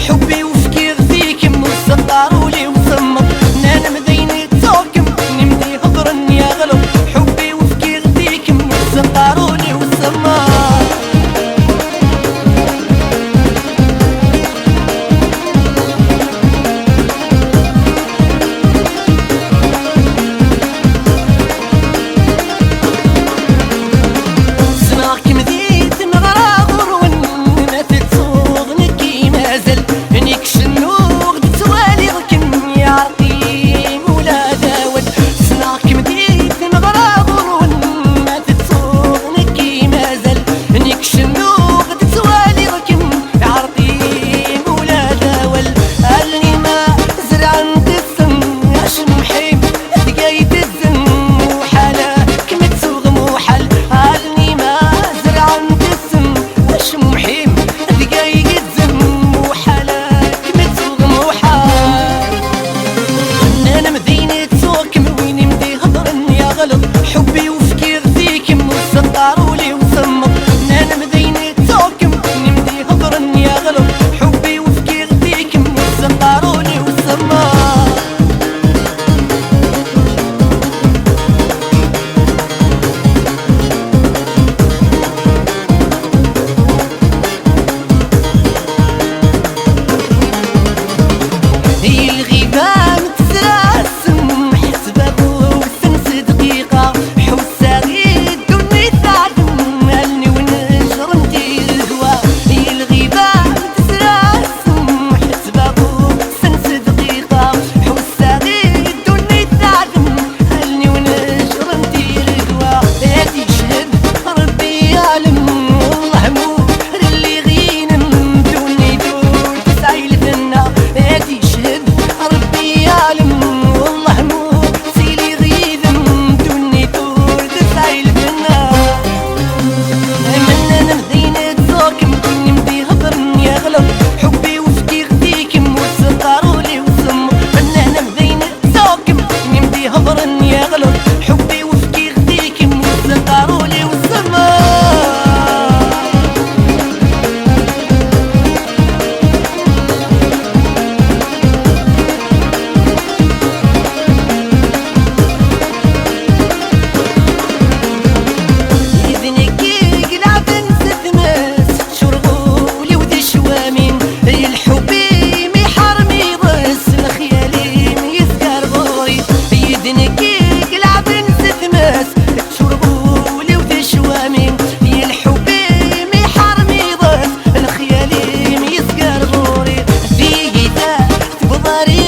حبي وفكير فيك مسطر ولي وسمر. انا مدينة توكم نمدي هضرا يا غلط، حبي وفكير فيك مسطر ولي وسمر. حبي وفكير فيك مسطر ولي وسمر. انا مدينة توكم نمدي هضرا يا غلط، حبي وفكير فيك مسطر ولي وسمر. حبي وفكير فيك مسطر ولي وسمر. انا مدينة توكم نمدي هضرا يا غلط، حبي وفكير فيك مسطر ولي وسمر. Budari